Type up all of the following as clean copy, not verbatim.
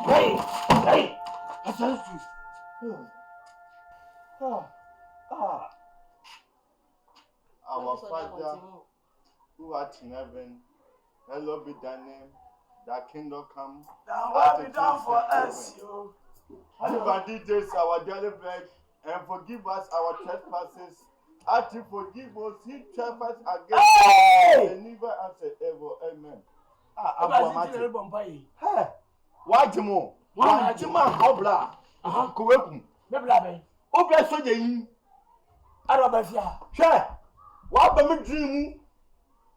Hey! Hey! I told you. Our Father who art in heaven, hallowed be thy name. Thy kingdom come. Thy will be done for us. Give our details our daily bread, and forgive us our trespasses, as you forgive us who trespass against us, and never answer ever. Amen. Hey, why Jimo? Why Jima? How blah? Kuwekum. Obla so yin. Arabafia. Sure. What about me dream?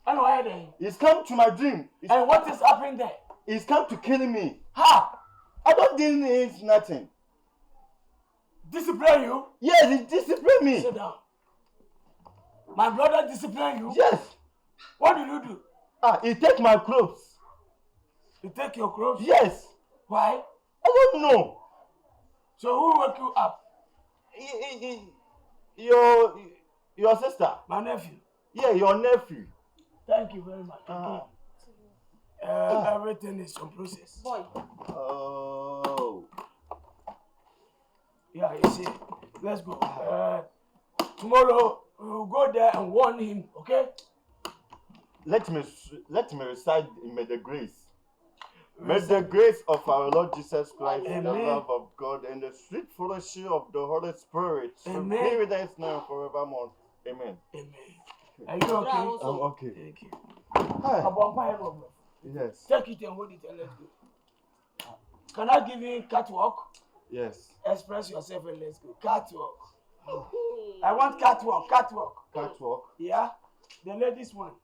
And why then? He's come to my dream. And what is happening there? He's come to kill me. Ha! I don't think nothing. Discipline you? Yes, he disciplined me. Sit down. My brother disciplined you? Yes. What did you do? He take my clothes. He take your clothes? Yes. Why? I don't know. So who woke you up? Your sister. My nephew. Yeah, your nephew. Thank you very much. Everything is on process. Boy. Oh. Yeah, you see. Let's go. Tomorrow we'll go there and warn him. Okay? Let me recite may the grace. May the grace of our Lord Jesus Christ, the love of God, and the sweet fellowship of the Holy Spirit be with us now and forevermore. Amen. Amen. Are you okay? I'm okay. Thank you. Hi. Yes. Take it and hold it and let's go. Can I give you catwalk? Yes. Express yourself and let's go. Catwalk. I want catwalk. Catwalk. Catwalk. Yeah? The ladies one.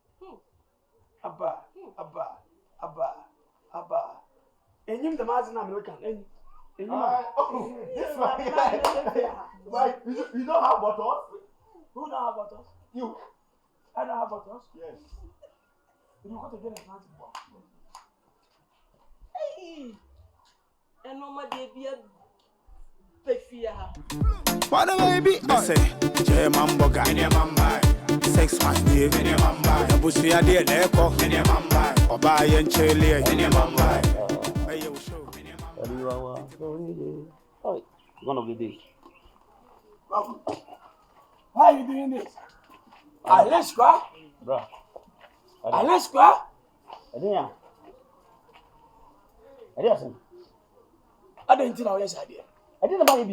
Abba. Abba. Abba. Abba. And you the Mazin American. This one. Why? You don't have buttons? Who don't have buttons? You. I don't have buttons? Yes. You got to get a fancy box. Hey! And no more baby. Pefia. What a baby! I say, Boga, and your mamba. 6 months, and your mamba. The bush, I did echo, and your mamba. Or buy and chili, and your mamba. Oh, one of the days. Why are you doing this? Aleska? Bruh. Aleska? I didn't know yes idea. I didn't buy it,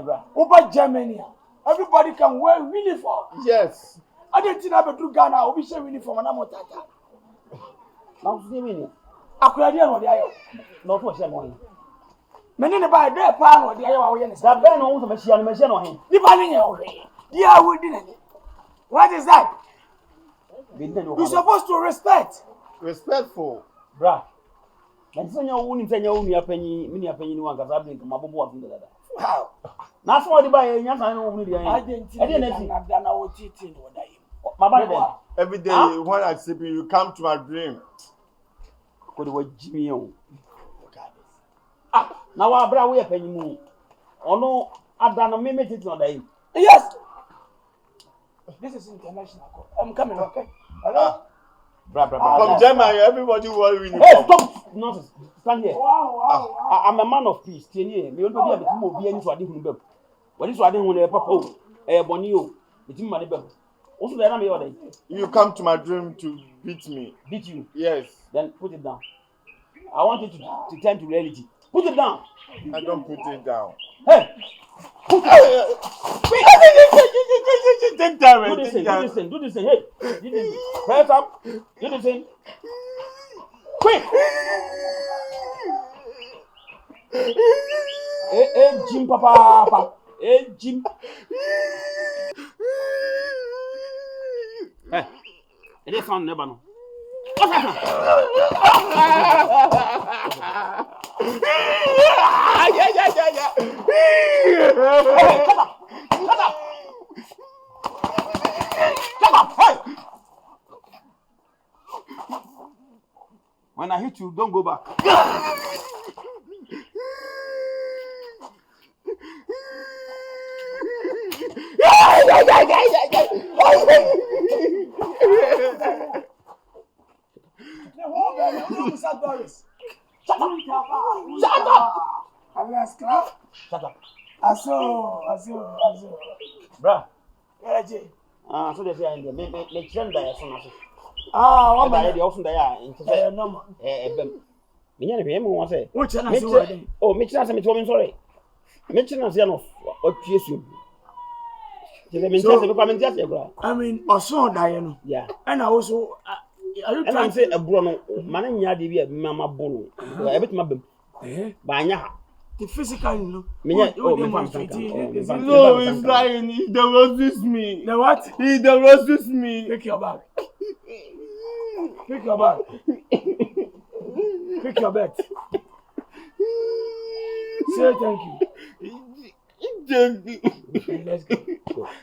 bruh. Over Germany, everybody can wear uniform. Yes. I didn't know about Ghana, we say uniform and I'm not that. Now, see me. I could idea what they are. Not for some money. Many by their power, the Iowa. That Ben owns a machine on him. The Banning, yeah, we didn't. What is that? You're supposed to respect. Respectful. Bruh. And so you're only saying you're only a penny, mini a penny one, because I've been to my bobo. How? That's what the buyer, yes, I know. I didn't have done our teaching. My brother. Every day when I sleep, you come to my dream. Could we Jimmy? Now our brother, we are penny moon. Oh no, I've done a mimic it on day. Yes, This is international call. I'm coming, okay? Hello? Bra. From Germany, everybody worrying Hey, you. stop! Nonsense. Stand here. Wow. I'm a man of peace. Tieni, me want to be a bit more be any so I didn't know. What is what I didn't know? Papa, Bonio, it's in my bed. Also, the enemy order. You come to my dream to beat me. Beat you. Yes. Then put it down. I want you to turn to reality. Put it down. I don't put it down. Hey! Put it Take time. Do this thing. Hey! Do this thing. Press up. Do this thing. Quick! Jim, Papa. Jim. Hey! It is fun, never know. What's happening? Yeah. Shut up! Hey! When I hit you, don't go back. Shut up! Shut up! Aso. Bruh. Karaji. So they say, me trend there, so much. What I about the often there, into no. me say. Which one Oh, me chance me to sorry. Me chance no. What you I mean, also Diana. yeah. And also, are you And I'm trying saying a bruno, man, ya de mama bolo. A bit my banya. the physical, you know? No, No, he's lying. He roses me. The what? He roses me. Pick your bag. Pick your bag. Pick your bed. Say thank you. Okay, let's go.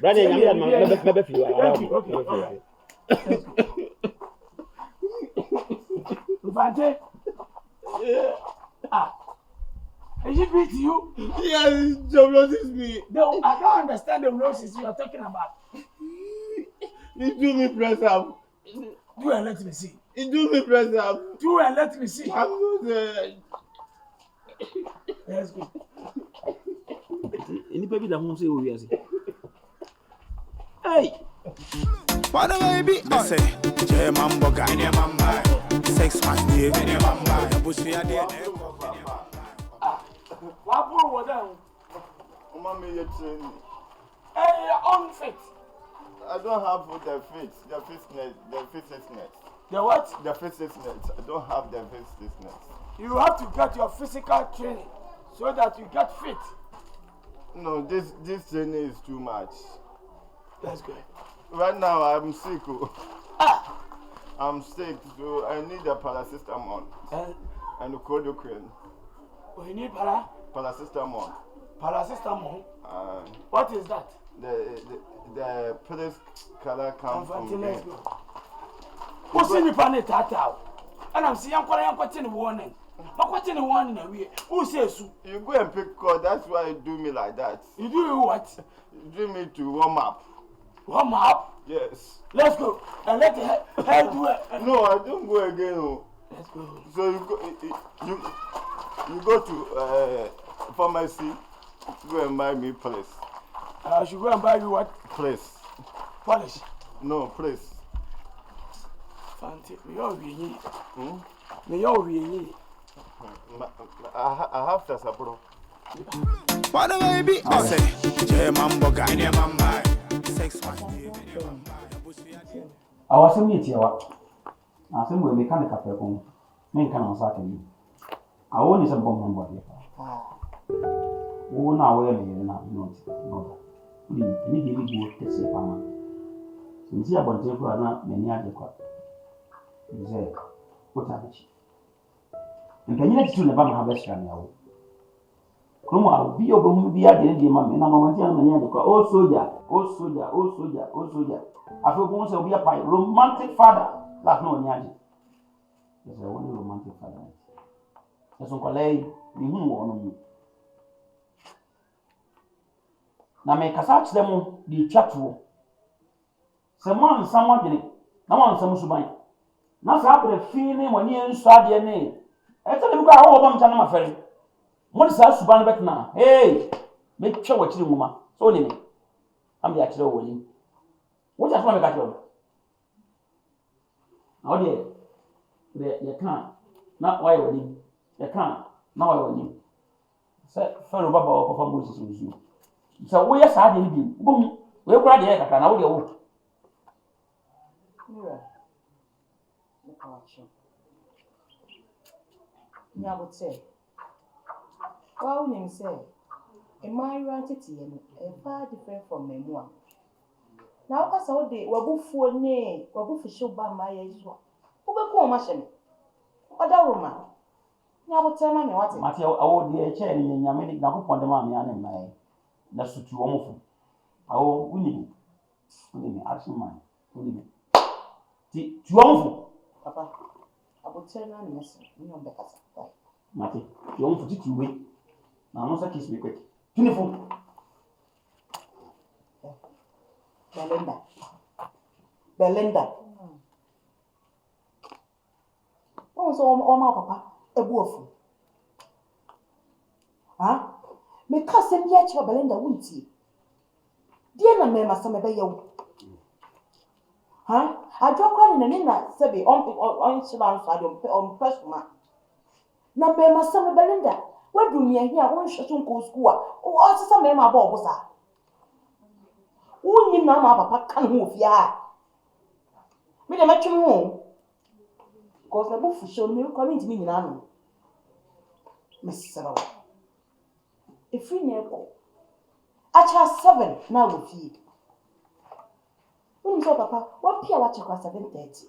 Brother, I'm maybe for you. Thank you. Okay. Let's go. Uvante. Is it beat you? Yes, he roses me. No, I don't understand the roses you are talking about. He do me press up. Do and let me see. He do me press up. Do and let me see. I'm not there. Let's go. Any baby that won't say who we are. Hey! What a baby, I say, Boga, sex my dear, What was that? Mama, you're training. Hey, you're unfit. I don't have the fit, the fitness. The what? The fitness. I don't have the fitness. You have to get your physical training so that you get fit. No, this training is too much. Let's go. Right now, I'm sick. I'm sick, so I need a paracetamol and a chloroquine. Oh, you need Paracetamol. paracetamol. What is that? The police color comes from there. What's in the planet tata? And I'm seeing I'm warning. But what's in the warning away? Who says so? You go and pick call, that's why you do me like that. You do what? You do me to warm up. Warm up? Yes. Let's go. And let the head do it. No, I don't go again. Oh. Let's go. So you go to pharmacy, go and buy me place. I should go and buy you what? Place. Polish. No, place. Fancy. Me all we Me all we I have to support. What a baby, I say, Boga, sex my dear. I was a meet you. I think we mechanic up home. Men can answer you. I want is a bomb body. Oh, now we're not. We need to go to see Pama. Since you are about to go, many adequate. You say, what happened? And can you let you never have a strand now? Come on, be your home, be at the end of my man. Oh, soldier. I feel once I'll be a pie. Romantic father. That's no Nyash. There's a only romantic father. There's some colleague, the moon on you. Now make us ask them the chat room. Someone did it. No one some subai. Na sa apre fi ni mo ni enso ade ne. E tell me kwa wo ba mcha na ma fere. Mo sa suban bet na. Hey, me twa wa chiri nwuma. So ni me. Am ya chiri wo yi. Wo ja so me ka chiri. Na ode ye kan na wa yo ni. Ye kan na wa yo ni. Say fere baba o papa Moses musu. So wo ye sa ade ni bi. Bum, we kura de kakra na wo de wo. I would say, well, name say, a my identity far different from memoir. Now, as all day, wabu for nay, wabu for show by my age. Who will call machine? Other woman. Now, what time I want it? Matthew, I would be a chair in your medic now upon the mammy and my. That's what you want. Oh, we need action man. We need Papa, I will turn on message. You know better. Matthew, you want to take away. Now, no such kiss me quick. Uniform. Belinda. Oh, so my papa, a wolf. Huh? Me cousin yet for Belinda, won't he? Dear, no, mamma, some of you. Huh? I draw crying and in that Sebby on Shalom side on Pressman. No, mamma, some of Belinda. Where do me here? One shot on school. Oh, also some mamma bobbles are. Who knew mamma papa can move ya? Me the match home. Because the book showed me coming to me now. Miss Sarah. If we never go, I charge 7 now with you. When you papa, what peer watch across 7:30?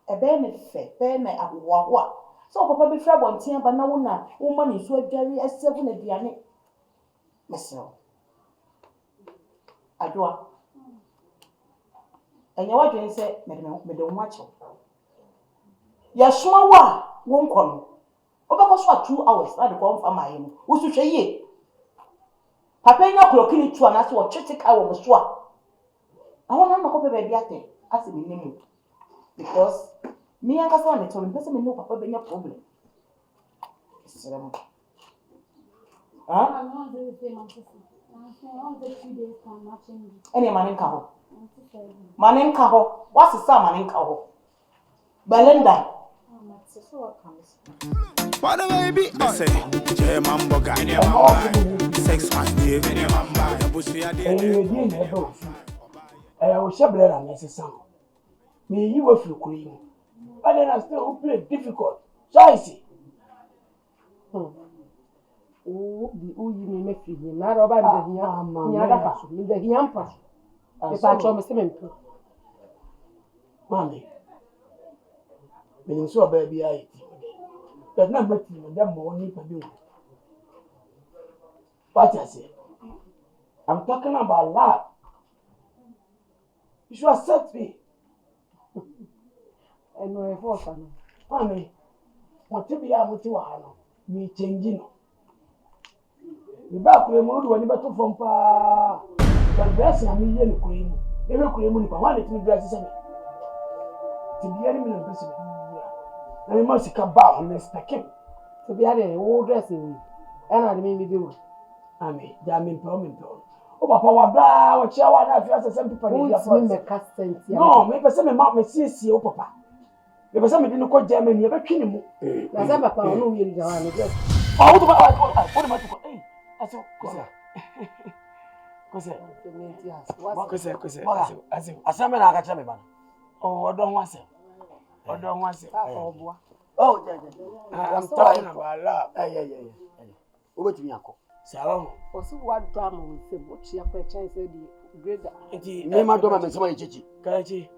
A benefit, benefit at what? So papa be fair one team, but now na woman is so very as 7 at the end. Miss Adwa. And your wife say, Madam, me don't watch you. Yashua won't come. Over 2 hours, not the come from my home. Who should say ye? Papa, you're clocking it to an answer or check our machua. I want to know baby at it, as in name. Because me and Cassan told him, person know Papa being a problem. Huh? Any man in Caho. Man in Caho. What's the son man in Caho? Belinda. What a baby, I say, Boga, sex my dear, I was a brother, Mrs. Sam. Me, you were through cream. But then I still play difficult. So I see. Oh, the you may make him not about the Yampa. If I told Mr. Mammy, meaning so baby, I but not met him, them morning for you. What I say, I'm talking about love. You should accept me. And no force, Mammy, what to be able to me changing. The back room when you battle from far. But dressing a million cream. Every cream when you want it to be dressed. To be any minute person. I must come back and Mr. Kim. to be added old dressing. And I mean, do. I mean, damn employment. Oh, Papa, what bra, what you want to have some people in the custom. No, maybe some mount me see, oh, Papa. There was something didn't call Germany, you ever kill him. That's a papa, no, you don't. Oh, what am I to go? Hey, I said, oh, I don't want to. I don't want to. Oh, I'm talking about love. yeah. Over to me, uncle. So, Also, what drama we say, what she have a chance to the greater. Name my dog and somebody, Chichi. Karachi.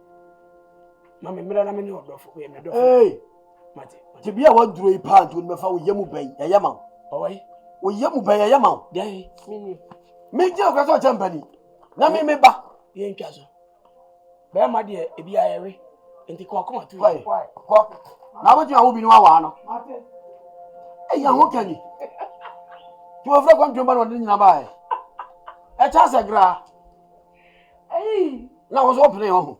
Mammy, Madame, no, Hey, Mate. to be a one drew a part with my father Yamu Bay, a Yaman. Oh, Or Yamu Bay, a Yaman. Day, Make your grass company. Now me back. the Castle. Bear, my dear, if you are and the cock to Why? Now what you are moving one. Hey, how can you? You have not gone to man on the buy. A chance a gra. Hey, Na was opening home.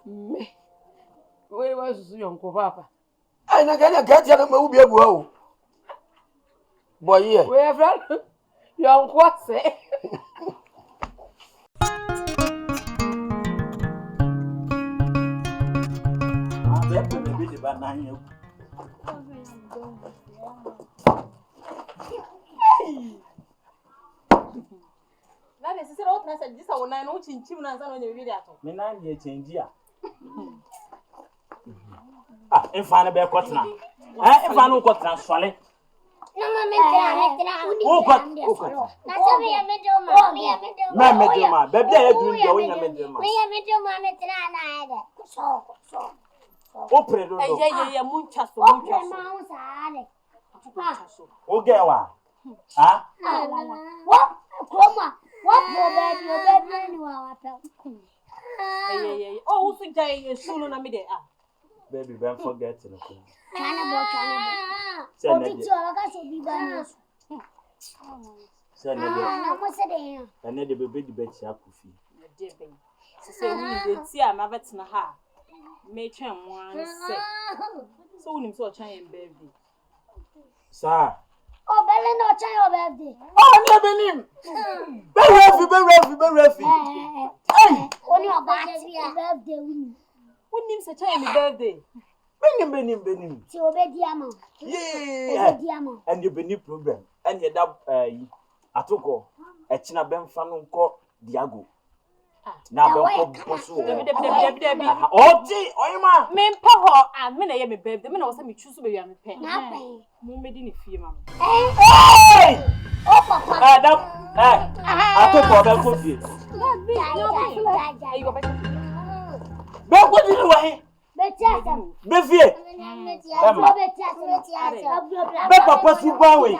Where was your papa? I never get you to be a go. Boy, yeah. Wherever your what say? That is all I said. This one I know chinchim and son on your video. Me na ye change ya. Ah, enfa na be kwatna. Enfa no kwatna swale. No me metra. O kwat. Na so me medoma. Me medoma. Be bia e dun je wo nya medoma. Me medoma metra na ade. So. O predo do. Yeah, muncha so. Ma usare. O ge wa. Ah? What? Koma. What baby ni wa wapel. Yeah. Oh, so jay sulu na me de ah. Baby, don't forget to Chana bo. Obi ti o ka so bi ba ni. Send Na mo se de. and then the baby bet ya kufi. De ben. So say we dey tia ma betena ha. Me twen one say. So we nim so chan em birthday. Sir. Oh, bele no chan your birthday. Oh, never him. Be refi. Hey, oni oba ti birthday win. We nim say chan em birthday. Benim. Ti obedi ama. Yeah. Obedi ama. And you be problem. And you that atoko. Echina benfa no nko Diago. Na benko boso. Debi. Oti, oyima. Me mpa ho ah me na ye me birthday. Me na wo say me choose be ya me pen. Na pen. Mo medi ni fie ma. Hey! Oh, papa. Atoko benko fie. Ayi go be. Benko di ni wahe. Betiasa. Be fie. Be papa su ba we.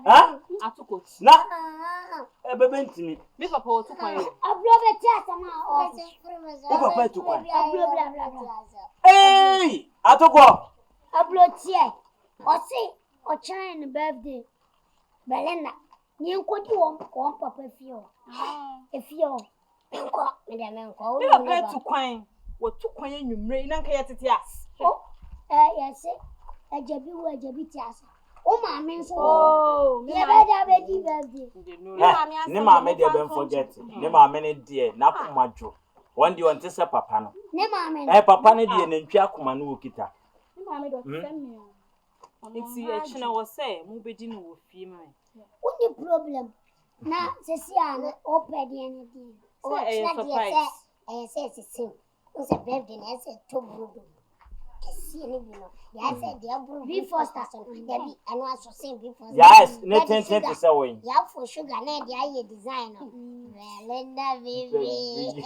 Ha? Atoko. Na bebe ntimi. Me papa o to kwan ye. O papa tu kwa. Hey! Atoko. Osi, ochana birthday. Belena, ni nkodi won papa fio. Efio. Enko, me de menko. Me papa tu kwan. Wo tu kwan enwumre na nka ye tete as. Yes. Ejebi ti asa. O ma me nso. Oh, ye be da be di birthday. Ne ma me dey ben forget. Ne ma me ne dey na komadwo. One day on tese papa no. Ne ma me. Papa ne dey na ntwa akoma no okita. Ne ma me do send me. Nti echina wo say mu bedi no wo fie ma. Uni problem. Na sesi ana o pedi ene di. O china di say o se birthday na say to brudo. Kesi ene bi no. Ya say dia brudo. Before station. Ya bi anu aso sing before. Yes, ne ten to say we. Ya for sugar na dia ye design no. Belinda baby.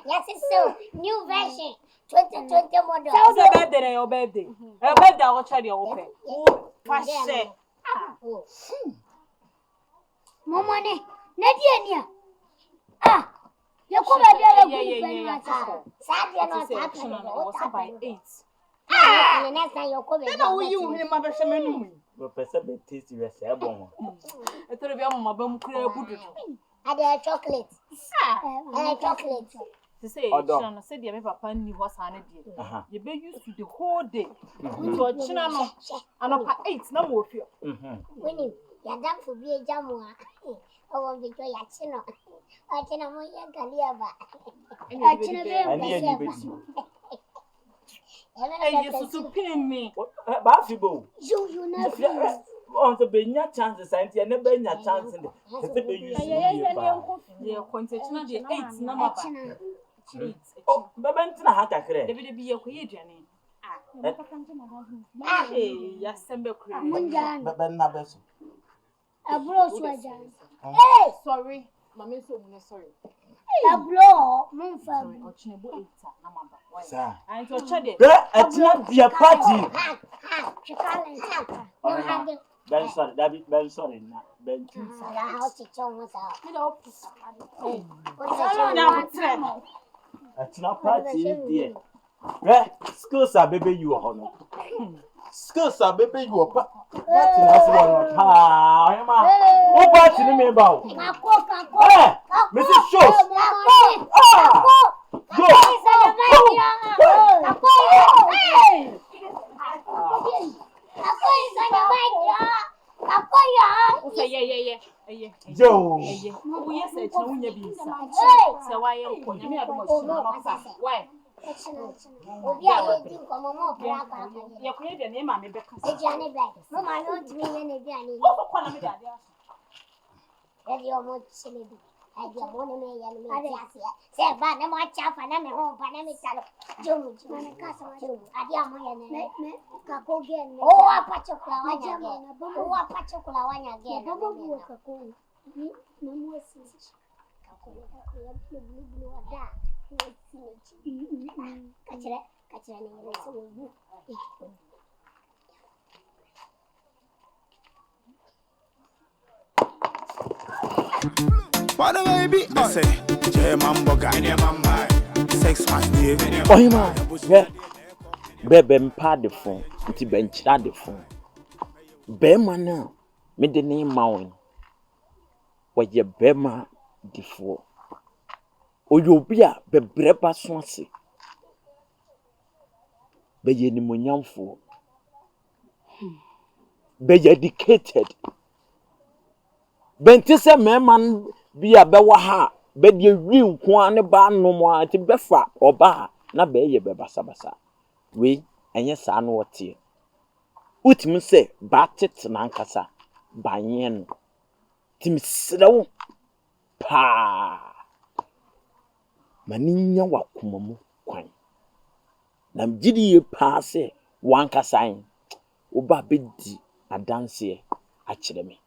Yes, so new version 2020 model. So the birthday na your birthday. Your birthday I watch your open. Fashe. Mama ne dia nia. You come baby ya go Sadia no tap no by 8. The next time you come baby. Na wo yi wo hene ma be hwe menu. Go pese be taste we say bon. E tori bi amama ba mu kura budu. Ade chocolate. Chocolate. To say, China said, "Dear papa, ni was an idea. You be used to the whole day. To a China no, and up 8 no more fear. Winning, you're done for be a jamua. I won't be your chino. I can only Galiaba. I And you're so pinning me. Bafibo. You never. On the benya chances and never benya chance in the Yeah, contention, the 8 number. Oh, Babentina Hata Cre. David be a queer journey. Yes, Sember Cream. Nabes. A bro swajan. Hey, Sorry, Mamma, so sorry. a blow, moon Sorry, or Chinabo 8 number. Sir, I'm so chatty. it's not be a party. Ben sorry, David, Ben sorry, Ben. It's not party, dear. Schools are baby you honor. skills are baby you up. Party na so no. Ha, Oyema. Wo party ni me ba o. Eh, Mrs. Shows. Yo. Yo. What a baby, I say, Boga, sex my name. Oyema. Bebe mpa de phone, nti benchira de phone. Be man na me de ne mawen. Woye be ma difo. Oyo bi a bebre ba so ase. Be ye ni monyamfo. Be ye educated. Benti se me man bi a be wa ha, be de wi nko an ba no mo ati be fa oba na be ye be basabasa. We enye sa no wote. Utimi se ba tete na nkasa banye no. Timi srewo pa. Maninya wakomamu kwan. Na mgidi ye pa se wankasan. Oba bedi adanse a kire me.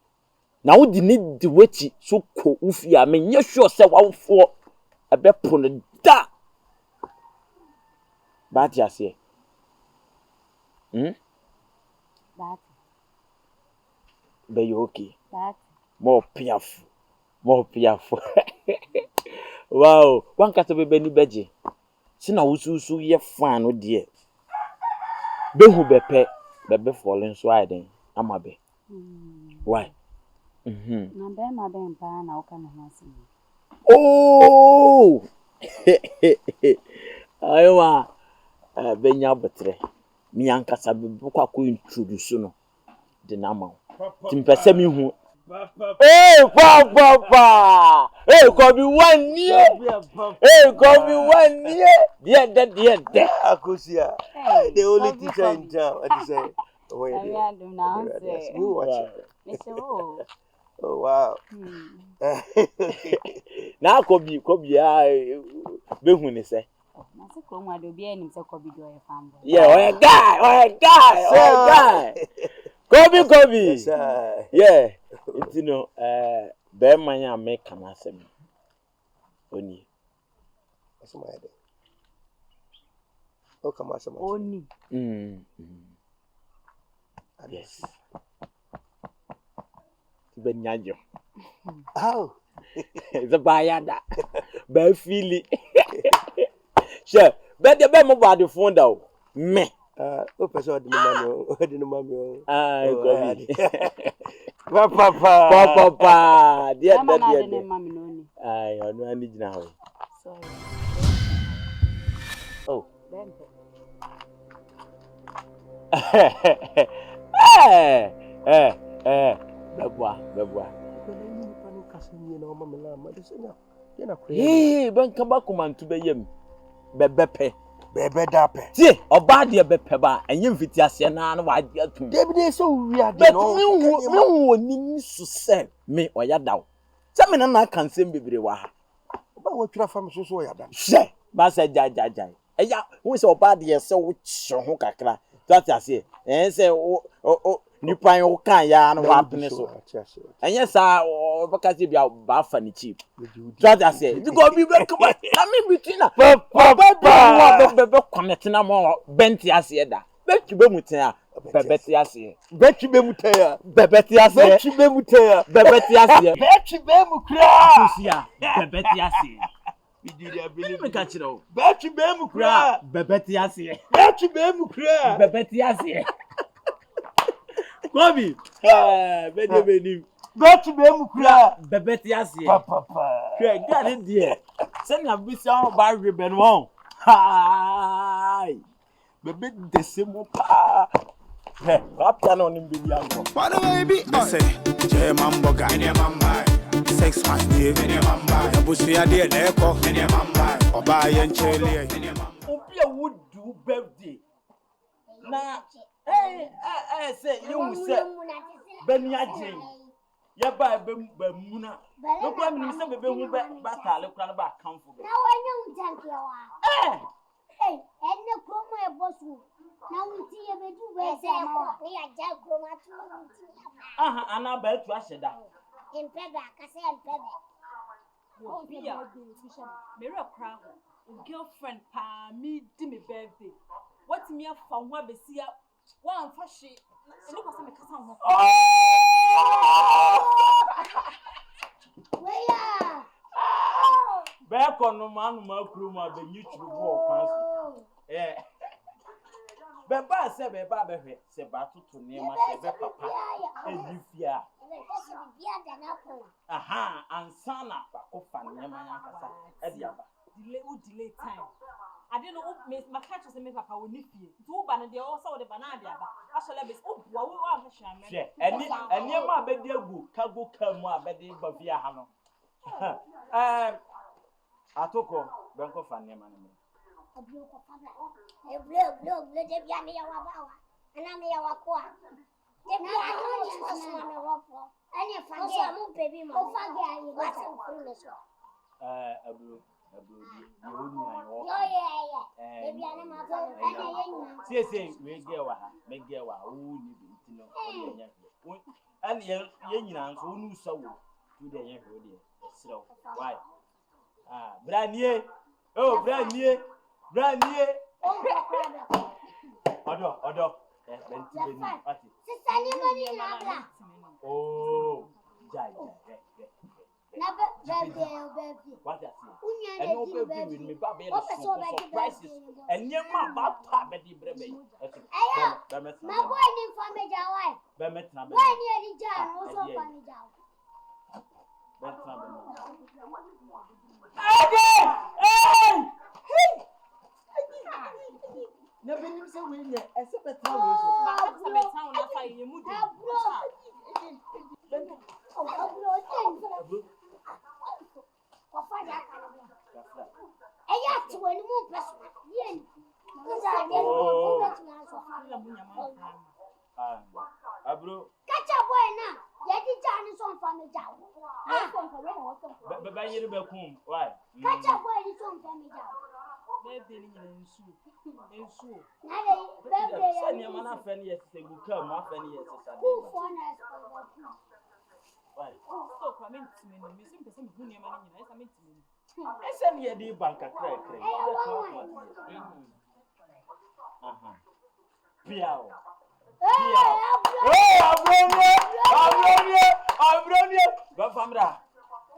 Na wodi ni di wechi so ko ufi a me nye sure se wawfo ebe pono da. Ba ti ase. That. Be you okay? That. More piafo. Wow, one kata bebe ni beje. Sina usu ye fan o die. Be hu bepe, bebe falling so I amabe. Why? Na be ma be mpa na uka na hasi. Oh! Aywa. Benya betre. Mi ankasa be kwa ko introduce no. De na ma. Timpese mi hu. Hey, papa! Hey, come be 1 year. Hey, come be 1 year. Yeah. Akusia. The only teacher in town. What you say? You watch it. Oh wow. Na kobi be hu ni say. Na se ko nwa do bia nim se kobi do e fambo. Yeah, oh guy. Kobi. Yes, sir. Yeah. You know, be man ya make kan asem. Oni. That's my idea. Oh, come on, Oni. Yes. Be nyajo. Oh. The bayada. Be feel it. Sure. Be the be mo ba the phone da o. Me. Oh, person the mommy. Kobi. Papa. Dear. Mami no ni. Ay, ono ani gina ho. Sorry. Oh. Bempe. Beboa. Hey, ban kaba komantu beyem. Bebepe. Bebe dape. Tie, oba de bepe ba, enye mfiti ase na na wa de atum. David so we are there no. Me woni su se me oyadaw. Se me na kan sem bebre wa ha. Oba wo twira fam so oyada. She, ba se jajajai. Eya, wo se oba de se wo kye ho kakra. That ase. Se o nipan wo kan ya na wa pene so. Enye sa obaka se bia ba fa ni cheap. That ase. Because we be come na me between na. Papa. Bebe comment na mo benti ase da. Betube mutia. Bebeti ase. Betube mutia. Bebeti ase. Betube mutia. Bebeti ase. Betube mukra. Kusia. Bebeti ase. Me catch it all. Betube mukra. Bebeti ase. Betube mukra. Bebeti ase. Kobi. Bede benim. Bet be mu kura. Bebeti ase. Papa. Kura gade die. Send na bisi on ba reben won. Hi. Bebe desemo pa. Rapia no nim bibi anko. What a baby. I say, J-Man Boga. Sex my name. The bussy idea, Echo. Or buy and chili. Obi would do birthday. Na say you say Benya Jane. Ya ba muna. No problem ni say bebe hu ba ta le kura ba kan fu. Na wanya untanke wa. Enne kromo e bosu. Na unti ye bedu be se ma. Ni aja kromo atu unti. Aha, ana ba tu aheda. Empebe akase empebe. Obia, Mary Crown, girlfriend pa me di me birthday. What me fa ho abesia, one fa hwe. No ko se me kasa ho. Weya. Be ko no manu ma kuru ma be nyitru bo kwan so. Be ba se be ba be hwe se ba tutu ne ma se be papa. Edifia. Aha, ansana ba ko fa ne ma ya kasa. Ediaba. Delay time. I didn't know my catch was me papa woni fie. Tu ba no de o so de ba na dia ba. Asole be o bua we wa hwe hwe Hwe, eni ma be de agu, kago kam a be de ba fie ha no. Atoko, benko fa ne ma ne. Oblo ko fa bla. Eblo de bia me ya wa ba wa. Ana me ya wa ko a. De bia no ni so na me wa fo. Ani fa ge. So mo baby ma. O fa ge ayi ba se furu le so. Abro you know yeah. Baby ana ma fa. Ana ye nyu. See we ge wa ha, me ge wa o ni bi ntino. O nya hwe. Ani ye nyina nso onu sawo. Tu de nya hwe de. Esrew. Why? Branie. Oh, branie. Odo. Benti beni. Ati. Sisani mani na bla. Oh, jai. Na baby. What that say? Unya And no de baby with me, baby. so Surprises. And your ma ba pa be di brebe. Aya. Ma boy ni fa me jawai. Be metra be. Boy ni edi ja, o so fa me jaw. Metra be. Na benim se we nye, ese betra we so. Ba se me town na fa ye mu di. Abro. Catch a boy now. Yeti jani son fa me jaw. Be yiri be kum. Why? Catch a boy ni son fa me jaw. Birthday ni nyina nsu. Na le birthday ya. Sani mana fa ni yesi gu ka ma fa ni yesi sa. Who for na sponsor? Why? So kwa me ntimi no, me sim pese me hu ne ma ni nyina, esa me ntimi no. Ese ni yedi banka kra. Aha. Piao. Abronia. Ba famra.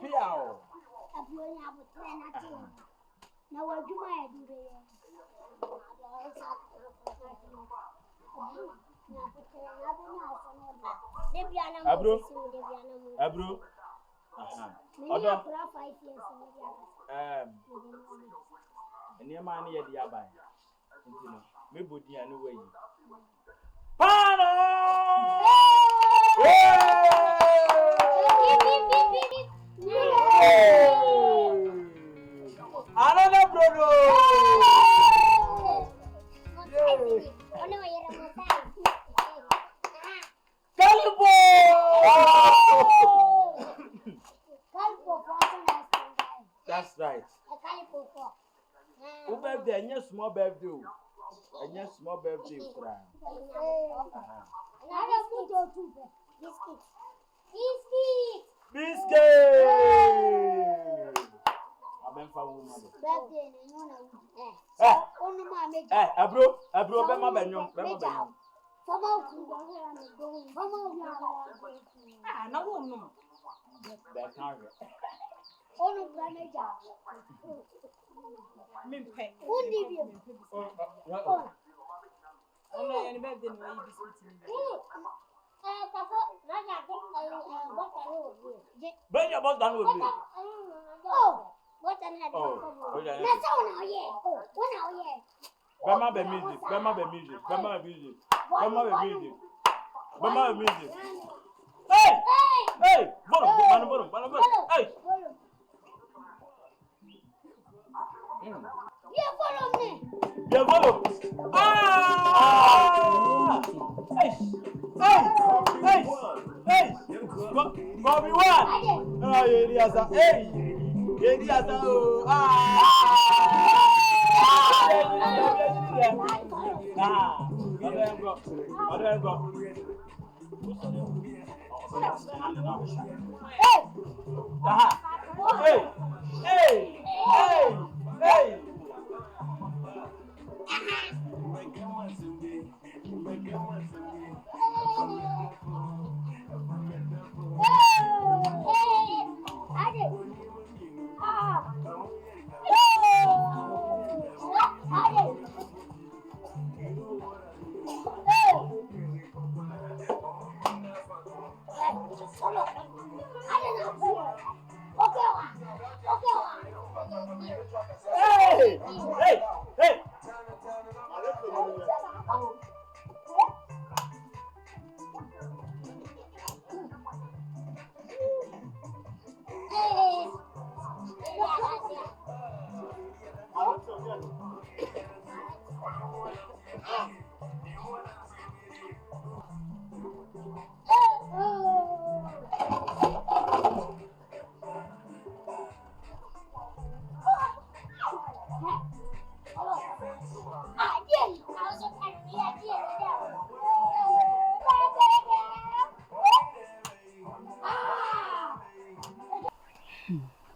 Piao. Abronia abutre na ti. Na waduma ya dire. Abro. Aha. Odo. Eni ma ni yedi abai. Ntino. Me bodi anu wayi. Para! Another brother. That's right. Who birthday? Any small birthday? Any small birthday? Biscuit. Aben fa wo ma. Birthday ni no na. Onu ma me. Abro be ma benyon. Fama ku do hera me go. Fama ku Na wo no. Be kan re. Onu bra me ja. Mimpe. Undi bi. Ono ya ni birthday no yi biscuit ni. But your boss done with me. Oh, what an head. Oh, yeah. That's all now, yeah. Oh, what now, yeah. Grandma be music, grandma be music, grandma be music, grandma be music, grandma be music. Hey! Hey! Bottom. Hey! Yeah, follow me. Yeah, follow. Ah! Hey! Hey! Go be one. Ah, Eliasa. Hey! Eliasa. Ah! Other go. Hey! Hey!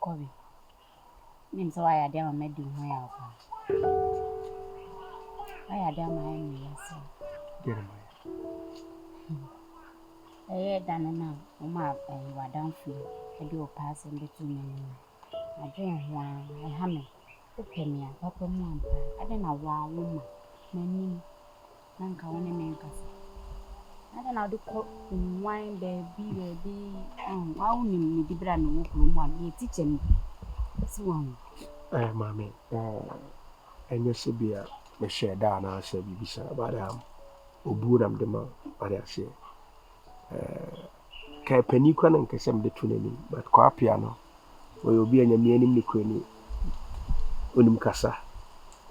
Kobe. Name so I had them made you where I had them my yes. I done now. Uma and you are down free. I do a pass in between me. I drink one, I hammer. Open me, Papa Mampa. I don't know why woman. Many Nanka one and I don't know the cook wine, baby. I only need the brand new one. You teach me. Swan. Mammy, and you should be a share down. I said, Bibisa, Madame, Ubunam de Man, what I say. Capenicon and Cassam between me, but qua piano will be an yamian Nicrini Unumcasa.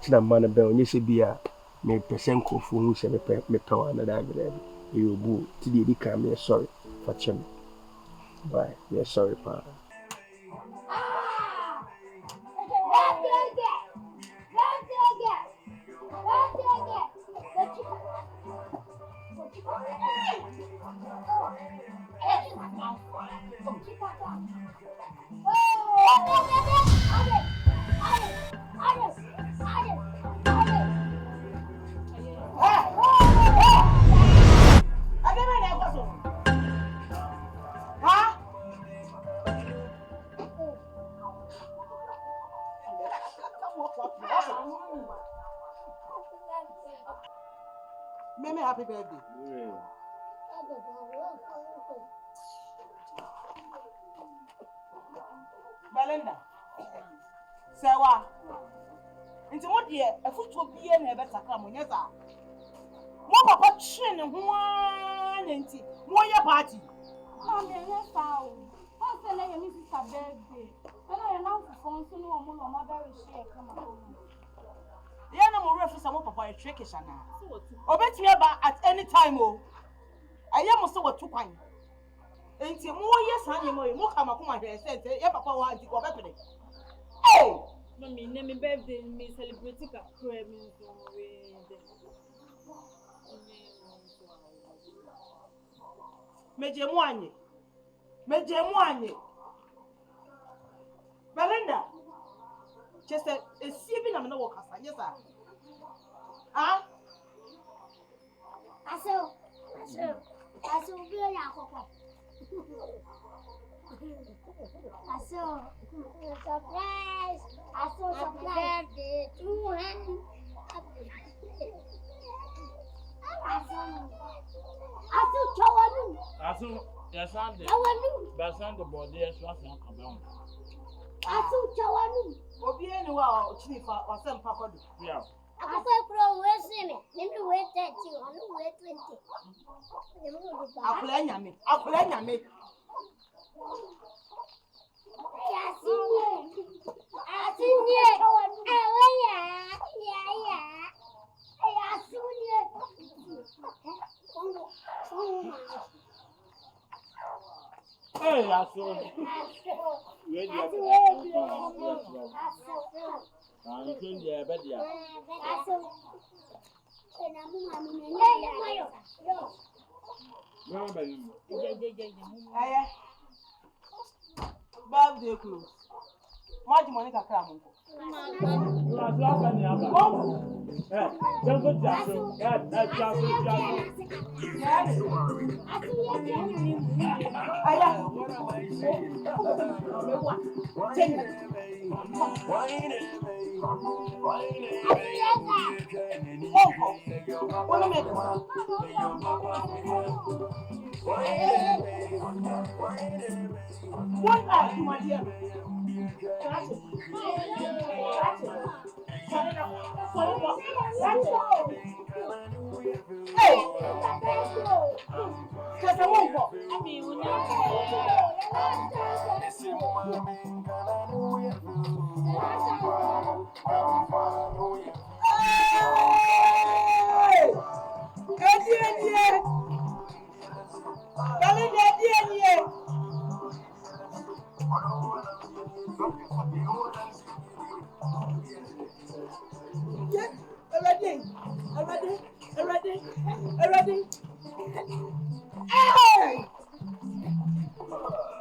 Tina Mana Bell, you should be a me Pesenco for who said me tower and I will you boo to the come. Yes, sorry for Chim. Bye, yes, sorry, Pa. Meme, happy birthday. Belinda. Sewa. Into what year? A foot will be in a better come on, yes, sir. What about chin and one and tea? What your party? Oh, yes, how? What's the name of Mrs. Birthday? And I announced the phone to know more my very share come home. The animal reference some of a trickish now. Or bet me about at any time, oh. I am also what 2 points. Ain't you more yes, honey, more come up my hair, said, yeah, papa wants to go back. Hey! Mammy, name me birthday, me celebrating a creme. Mejemuani. Belinda. Just a saving I'm no worker, yes, sir. Ah? I saw very alcohol. I saw surprise. I saw surprise. 2 hands. Yes, Sunday. But Sunday body is what I'm coming. Obi anywa chief wasem pakodo. Yeah. From where me? Maybe wait 30 or no wait 20. Akula nyame. Hey, I saw. Birthday close. Much money ka kra mo. Ready. Hey!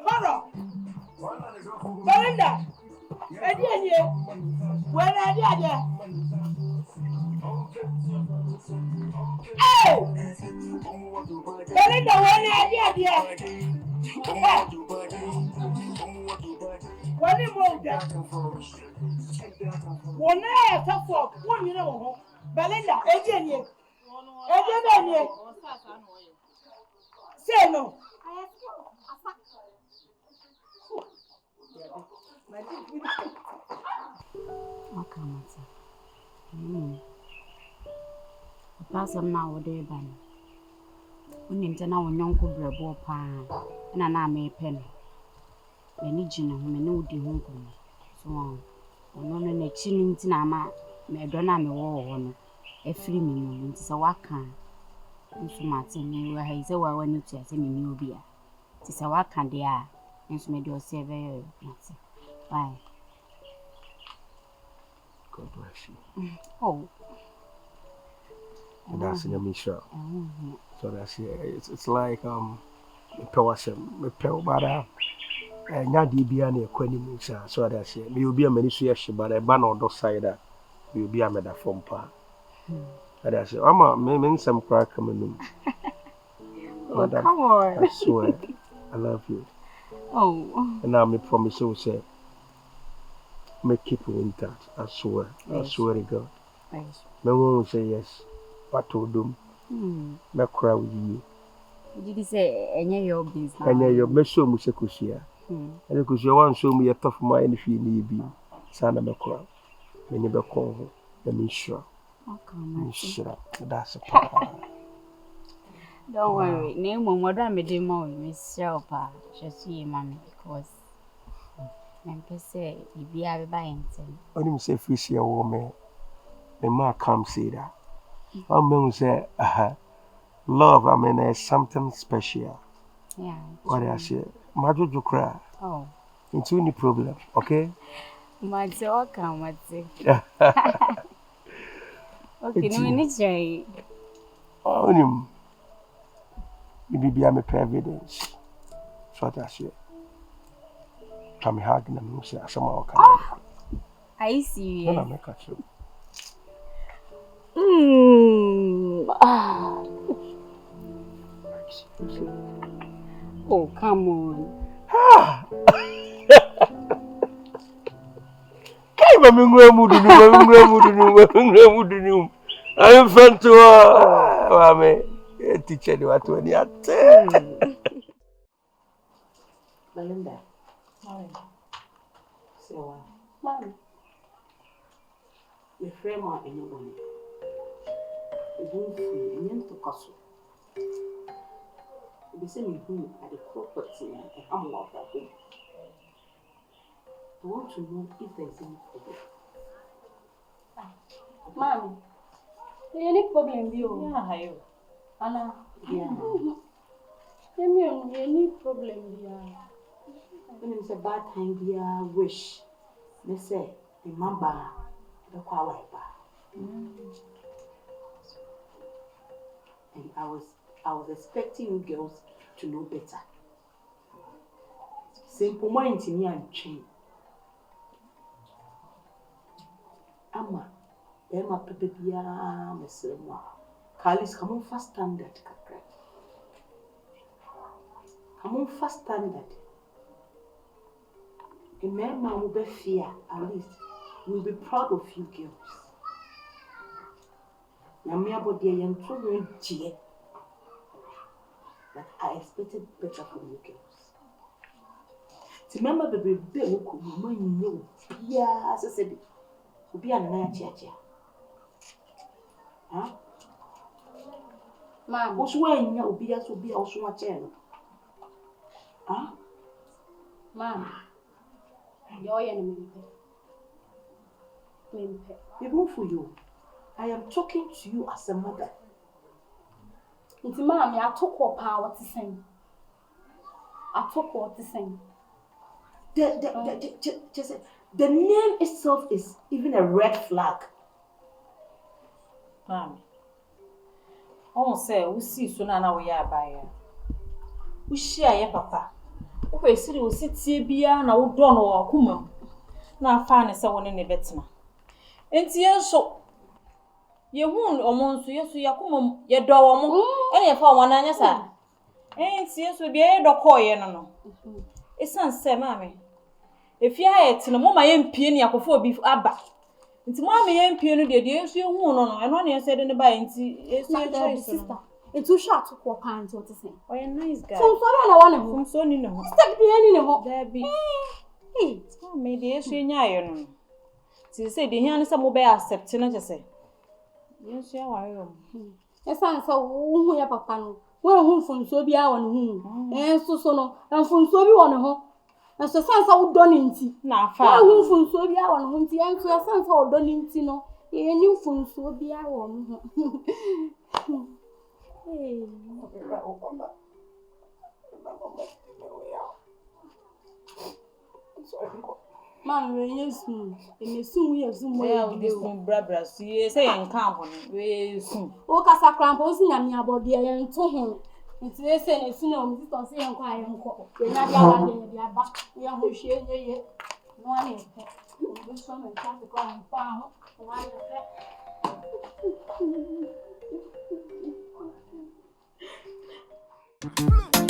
Mara! Belinda! Eddie, where are you? Hey! Belinda, where are you? When you move that, one night, tough for 1 minute. Belinda, Eddie, say no. Okay, Mata. Person now, day by. When you turn out young could be a ball pan, and an army pen. Many gin, whom I know the home. So on. Only a chinning tinama, may donna me war. A free minute is a waka. If Martin, you are his over when you tell me new beer. Tis a waka, dear, and so made your savor. Bye. God bless you. Oh. And that's in a mission. So that's it's like me power bada nya di bia na ekwani mu sa so that's it me obi a mani so yehye bada ba na odo side me obi a meda from pa that's it ama me nsem kra kamanum. Oh, come on. I swear I love you. Oh. And now me promise you say me keep you in touch. I swear. Yes. I swear to God. Yes. Me won't say yes. What to do? Me cry with you. Did you say any your business? Any your me show me sekusia. And because you want show me a tough mind if you need be. Sana me cry. Me ne be call. Let me sure. Okay, me sure. That's a part. Don't worry. Name on what I'm doing more. Miss Shelpa. Just see, mommy, because I'm say you be a buying thing. Only say fish here, woman. The man come say that. I'm going to say, love, I mean, is something special. Yeah. What I say, my do cry. Oh. It's any problem, okay? My talk, I'm okay, no, it's right. Only. Maybe I'm a evidence. So that's it. Come hugging them, say, somehow. I see. No, make a true. Oh, come on. I'm friend to her. Mame, teacher, you are 20 at Belinda. So, Mom, your friend or anyone, you don't feel in to castle. You send me home at the property and I'm not that home. I want to know if there's any problem. Mommy, any problem you? Yeah, I am. Anna. Yeah. Any problem here? When it's a bad time, we wish. They say, remember the power. And I was expecting you girls to know better. Simple mind in me and chain. Ama, Emma Pepia, Miss Rema. Carlis, come on fast standard. Come on fast standard. A man will be fear, at least. We'll be proud of you girls. Now, me about the young children, but I expected better from you girls. Remember, baby, who could remind you? Yeah, as I said, will be a night chacha. Huh? Mom, what's when you be as will be also a chair? Huh? Mom, your enemy. Even for you, I am talking to you as a mother. It's mommy, I took what power to sing. I took what to sing. The name itself is even a red flag. Mommy. Oh, say, we see soon now we are by. We share your papa. Okay, so we sit here na we don't know kuma. Na fa ne se woni ne betina. Enti yenso ye hun omonso yeso yakuma ye do wo mo. E na fa won anya sa. Enti yenso bia ye do koye no no. Esan se mame. Efia ye tino mo ma ye mpie ne yakofo obi aba. Nti mo ame ye mpie no de yeso ye hun no no. Eno na ye se de ne ba enti yeso ye choice sister. It's too short to walk on to say. Oh, you're nice guy. So I want to from so ni no. Step the any no. There be. Hey, me dey so nya yo no. Ti say dey hian say mo be accept na je say. Yes, ya wa yo. Esan say wo hu ya papa no. Wo hu funso bi a wo no hu. So no, funso bi wo no ho. So san say wo do ni nti. Na fa. Wo hu funso bi a wo no hu nti en so san say wo do ni nti no. Ye ni funso bi a wo no ho. Hey, Mom, yes, and the soon we assume well, this one, brother. See, say, and camp on it soon. Oh, Casacram, posting on me about the and to him. It's a saying, as soon as we don't say, and quiet and call. They're not back. We are who share ye. No one is. This one and try to go and farm.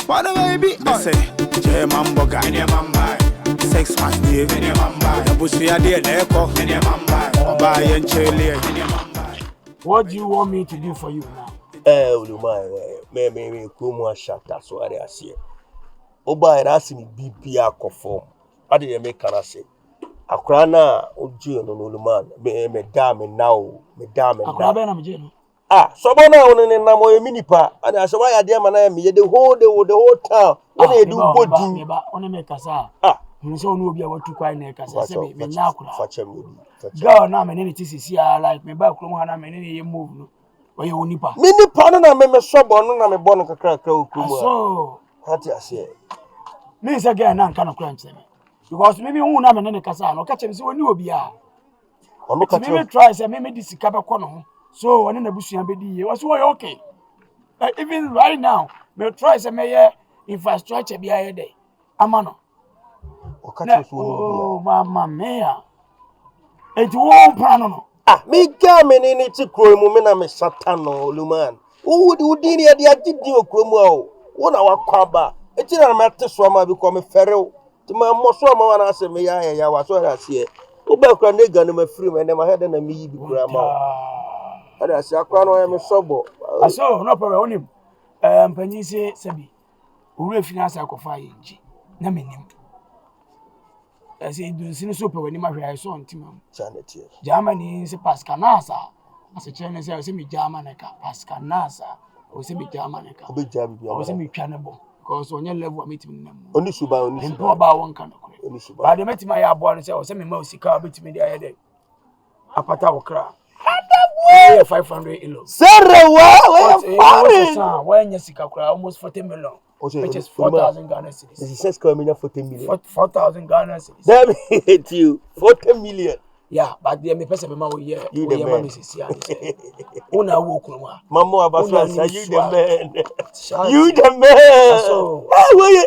What a baby, I say, J-Man Boga, sex man, What do you want me to do for you now? Me kuma shata so are asie. Oba era si mi bibia kofom. Ade ye make kana say. Akra na oji no no man. Me da me now. Akra be na me je no. So bona won ne na mo ye minipa. Ade aso wa ya de ma na me ye the whole town. What they do bodi. Me ba one me kasa. Me so no obi a watu kwai na kasa se me nya akura. Fachem me. Girl na me ne tisi like me ba kuro mo na me ne ye move no. Oye onipa. Minipa no na me so bo no na me bo no kakra okuru mu. So, hati ase. Me say girl na nka no kura nche me. Because me hu na me ne kasa no ka chem se woni obi a. Ono ka me try say me di sika be ko no ho. So one na busuan be di ye. Was we okay. Even right now, me try say me ye infrastructure bi aye dey. Amano. Oh, mama mia. Enti wo plan no. Me ga me ni ti kro mu me na me satan no luman. Wo di ni ade agidi okro mu a o. Wo na wakwaba. Eti na me te so ma bi ko me ferew. Ti ma mo so ma na se me ya wa so ra se e. Wo ba kra ne ga no ma firi me ne ma hede na me yi bi kra ma. Ada si akwa no am sobo. Aso no problem onim. Mpanyin se sabi. Owura finance akofa yinji. Na menim. Ase dunsin so pe wani mahwe so ntimam. Chaneti. Germany se Pascal Nasa. Ase chene se me German ka Pascal Nasa. O se me German ka. Obi jabi bia. O se me twa ne bo. Because onye level a meeting nam. Oni suba. Mpo ba won kan ko. Oni suba. Ba de meeting ya abo no se o se me ma osika betimi de ayede. Apata wokra. 500 elo. Sarah, why Jessica cry almost 40 million. Which is 4,000 Ghana cedis. This is 40 million. 4,000 Ghana cedis. Damn it, you 40 million. Yeah, but the me person ma we here. You the man. Una wo kunwa. Mama Abasa, you the man. You the man. So, why you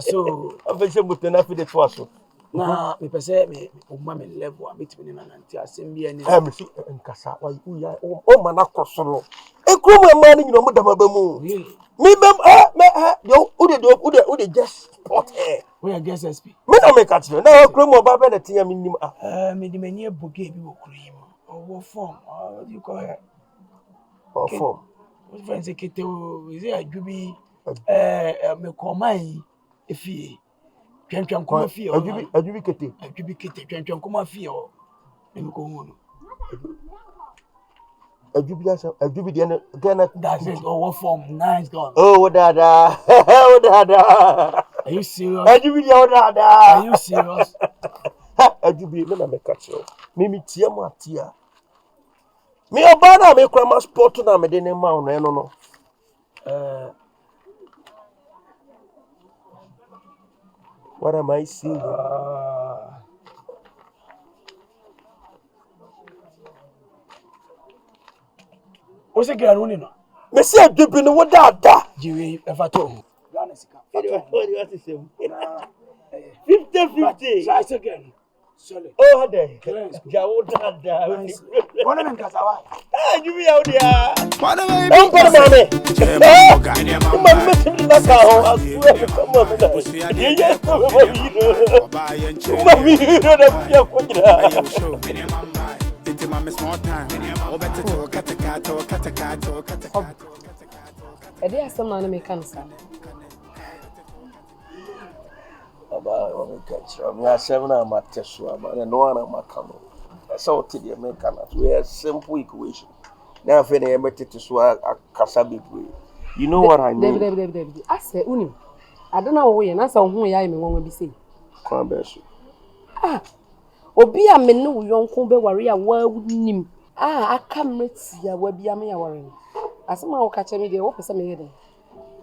so, I bet you mutena fi de twaso. Na me pese me umma me level a betimi na nanti asem bia ni. Me so nkasa why you o mana kosoro. Ekru mu ma ni nyino mo dama ba mu. Me bem yo ude just spot here. We are guest SP. Me na me catch na ekru mu ba be na tia me nim me di mani Boga bi wo kuri mu. Or form, what do you call it? Or form. What friends ekete o is it adwubi me komai efie. Twentwem koma fie o. Adwubi kete. Adwubi kete twentwem koma fie o. Em ko hu no. Adwubi de Ghana. That's it. Oh, what form? Nice gone. Oh, dada. Oh, dada. Are you serious? Adwubi de oh, dada. Are you serious? Adwubi me na me catch you. Me tia mo atia. Me oba na me kwa ma sport na me de ne ma no. What am I seeing? What's the girl running? Me say Adwubi no what dada. Jiwe ever to. Ghana sika. What is it? 50-50. Try again. Sorry. Oh, there. Jawo dada. Bona men kasawa. Adwubi out there. Wanna Don't put him on me. Mama, me na ka ho. Asu come on na. Ye come Mami, na bia ko jira. Ede asem na me kan sa. Aba o me catch. Me asem na mateso aba na no na makano. Esa o ti de me kan. We a simple equation. Now fe na emetete so akasa bebre. You know what I mean? David. I say unim. I don't know where na say ohun ya me won bi say. Kwan be so. Obi a me ne wo yonko be ware a wa nim. Aka mreti ya wa bia me ya ware. Asema wo ka che me de wo pese me ye de.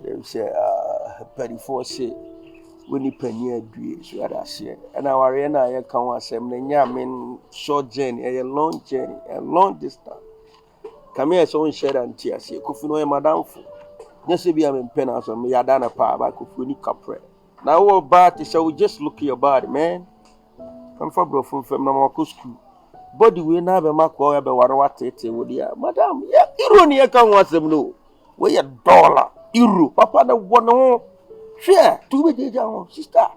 Dem say perifo say when you penny adue so that say and our na ye kan asem na nya men short journey a long journey a long distance. Come here so share and tia say kofi no e madam fo. Nya se bia me pen aso me yada na pa ba kofi ni kapre. Now what about it so just look at your body man. Come for bro from na mako school. Body we na be mako be waro tete wo dia. Madam, yeah, euro ni e kan wasem no. We ya dollar, euro. Papa na wono. Share, tu be deja ho, sister.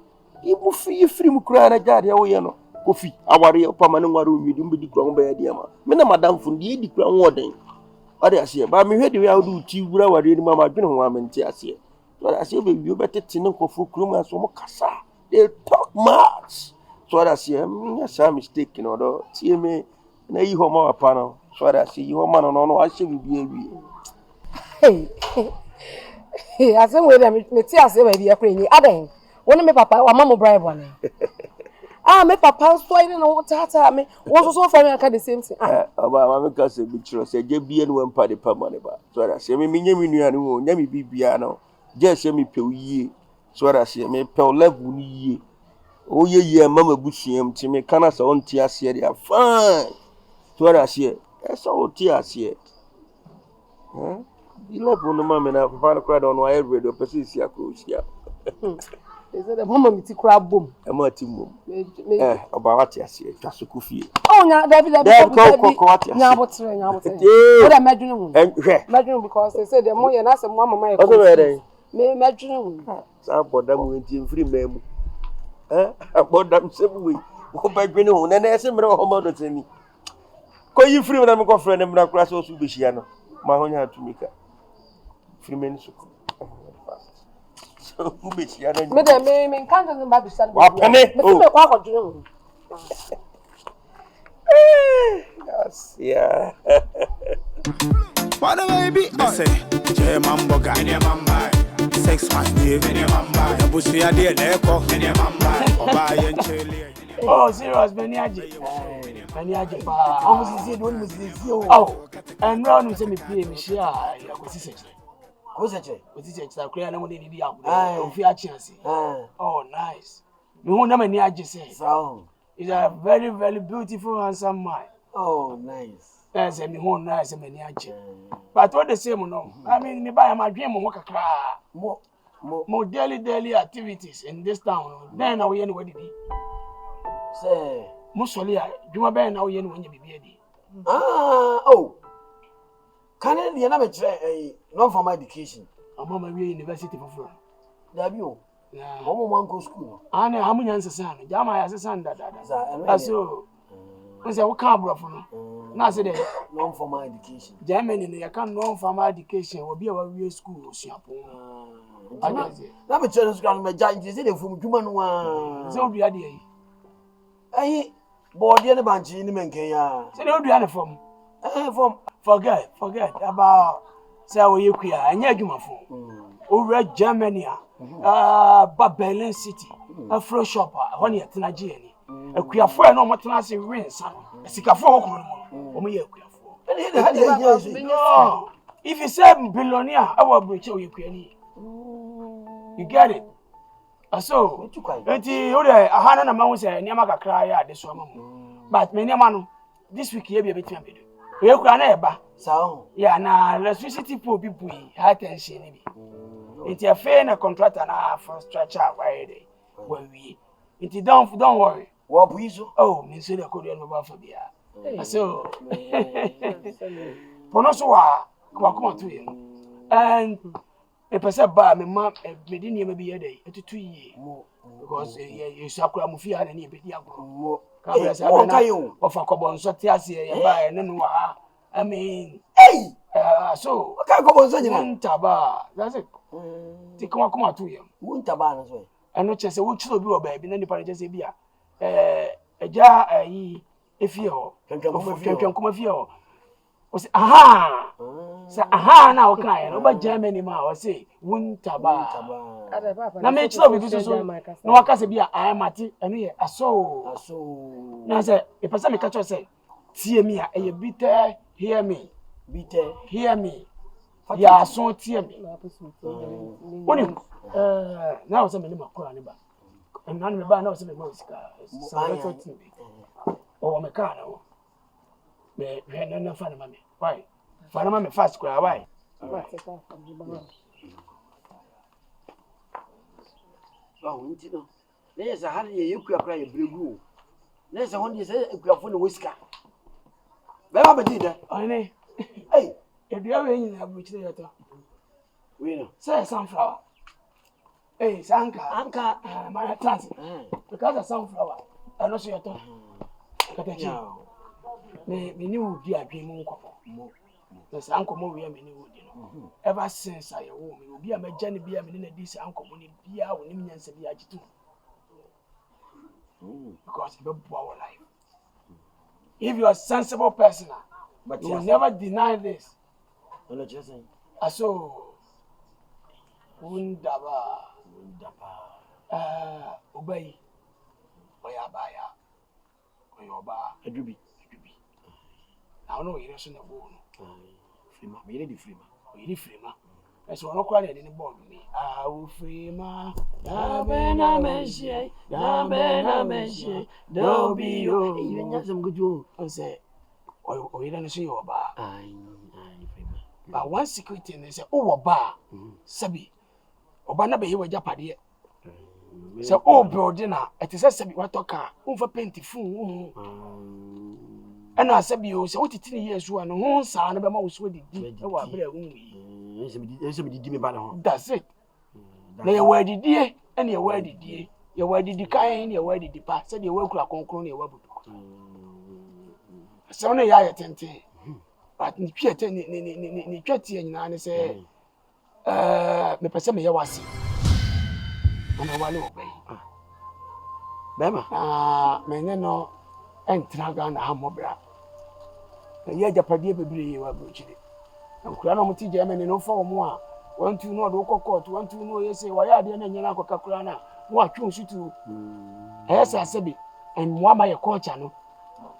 Ibu free mu kura na jade wo ye no. Kofi, aware papa na ngware wi dum be di kura be dia ma. Me na madam fu die di kura wo den. Ade ase ba me hwede we awdu ti wura ware ni mama dwene ho amenti ase. So ase be wi obetete ne kofu kura so mo kasa. They talk much. So that see some mistake no do tie me na yi ho ma papa no so that see yi ho ma no a hye bi Hey asem we dem me ti ase ba bi akrenyi adan woni me papa wa mama bribe one me papa so ire no tata me wo so for me aka the same thing aba ma me ka se bi chiro se je bie no empa de pa money ba so that see me nya mi nua no nya mi bibia no je se me pe yie so that see me pe level ni yie o ye mama busuam ti me kana sa on ti ase dia fine to that see e so o ti ase you love no mama na fa na crowd on why radio person see akrosia they say the mama mi ti kura bom e ma ti mom oba wati ase twa so kofie nya David nya botre o da medwene hu medwene because they say the mo ye na say mama my me medwene hu sa boda mu enti free memu aboda msebu we wo badwene hu na na ese mere ho ma do tani Koyi free na me ko friend na kura so so be hia no. Ma honya to mika. Free men so. So who be hia na. Me de me kan kan ba bi san. Wa pane. Me se me kwa ko dunu. Yes, yeah. What a baby, I say, J Boga, and your mamba, sex my name, and your mamba, the bush ya dear echo, and your mamba, or buy and chili. Oh, serious, Benyaji. Benyaji, almost see, don't miss this. Oh, and round with me, pay me share. What's this? What's this? I create no money in the app. Oh, fear chance. Oh, nice. You won't have any idea, say. So, he's a very, very beautiful, handsome man. Oh, nice. That's a me home nice and many idea. But what the same, no? I mean, me buy my dream of work more daily activities in this town. Then I will anyway. Say, Mussolia, do my band now, when you be ready. Oh, can I never try a non formal education? I'm on my university for free. There you one go school. I know how many answers, son. Jama has a son that. That's so. I say, what can't bro for no? Now, say, non formal education. Germany, you can't non formal education will be our real school. Let me tell you, my giant is it from human one. So, be idea. Hey, board the bunch in the Menkaya. Say, don't do any form. Forget about say you queer and you phone. Over Germany, Berlin City, a flow shopper, one year to Nigeria. A queer for no more than I say, rinse, a sick of 4 me a queer for. If you say billionaire, I will breach you queer. You get it? So, until a hundred amount say, Yamaka cry at this woman. But many man, this week here be a bit of me. We are going to so, yeah, now electricity poor people, high tension. It's a fair contract and a for stretch out right there. When we, don't worry. What we so? Oh, me say the Korean mobile for the so, Ponosoa, come on to you. And a person by me, mom, a medium maybe a day, 2 years. Because you sakura mufia and any bit more. Of a cobon sotiasi, and then I mean, hey, so what can't go on saying Taba? That's it. Take come out to you. Won't Taba as well. And not just a wood should be baby, then the parents say, Bia, a jar, if you can come of you. Was aha, say aha, now crying over Germany, ma, say, won't Taba. Now make sure we do so. No, I can't be I am at it, and here, I saw. Now, say, if a son catch us, say, see me, a bitter, hear me, bitter, hear me. Yeah, so tear me. Now, some of them and none of them some music. Oh, my car. Me, no fun of me. Why? Fun of me fast cry. Why? Oh, you know, there's a honey you could cry a blue. There's a one you say, if you are full of whisker. Where did that? Hey, if you are in a bridge theatre, we know. Say sunflower. Hey, Sanka, my transit. Because of sunflower, I know your tongue. Me knew dear dream more. There's Uncle Moria, me knew. Ever since I will be a journey, be a minute, this uncle will be our imminence of the agitated. Because you don't our life. If you are a sensible person, but you will never deny this. I'm not just saying. I saw Wundaba, Obey, Oyabaya, Oyoba, a duby. I know you're not a bone. Freema, we need the Freema. We need Freema. That's what I'm calling it in the bone. I will Freema. Yabena Meshe, Yabena Meshe, don't be you. Even just some good you. I say, oh, you don't see your bar. But one secret thing is, oh, bar, Sabi, Obana be you Japadi. So, oh, bro, dinner, it is a Sabi what talker, over plenty fool. And I said, you say, what 3 years you are no son of a mouse with it. That's it. They were the dear, and you were the dear. You were the decay, and you were the depart, said you work like on your web. So no ya yetente. But ni twete ni twete nyina ne se me pese me ye wase. Ana wale obai. Bema. Me ne no entra ga na hamobra. Ye japade bebre wa brochire. Nkura no mti Germany no fa omo a 1-2 no do court 1-2 no ye say wa ya de na nyina akọka kura na no atwe nsutu. Esa asebi en mo ma ye culture no.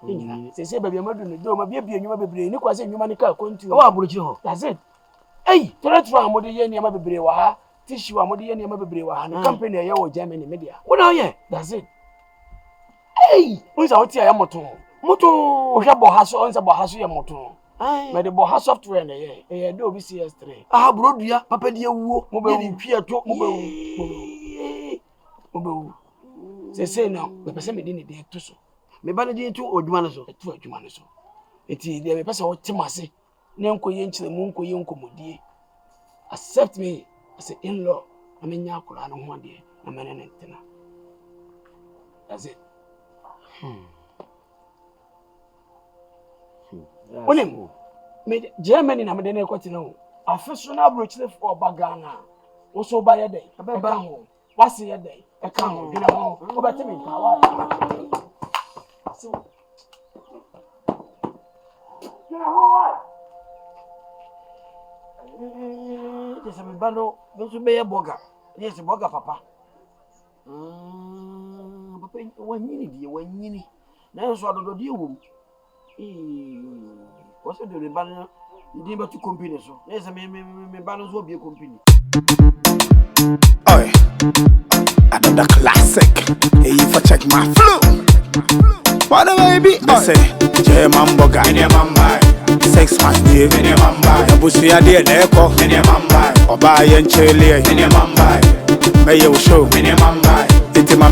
Nyina se baby amadu no do ma bia nyuma bebre ni kwase nyuma ni ka kontu. Wa abrochire ho. That's it. Hey, toletro amode ye niam bebre wa ha. Tissue amode ye niam bebre wa ha. No company ye wo Germany media. Wo na ye? That's it. Hey, unsa oti ya moto. Moto o hwe bo ha so unsa bo ha so ye moto. Me de bo ha software na ye. E do obi CS3. Brodua papa de awuo. Mo be ntwi ato mo be se no, me pese me di ne de to so. Me ba ne di to odwuma no so. To adwuma no so. Eti de me pese o temase. Ne nkoye nkyere mu nkoye nkomodie. Accept me as an in-law. Amenya akura no ho de. Na me ne ntena. That's it. Onim me Germany na me de na ekwati na ho afesona brochile for bagana wo so ba ye dey eba ho wase ye dey e ka ho dina ho wo beti me ka wa so dina ho wa Desa me ba no so be ye boga yes boga papa papa wanyini die wanyini na so adodo die wo what's the rebellion? You didn't but to company so. There's a me balance will be a company. Oh, another classic. Hey, if I check my flow. What a baby. I say, J-Man Boga in your mamba. 6 months live in your mamba. The bush ya dear echo in your mamba. Or buy and chill in your mamba. May you show in your mamba.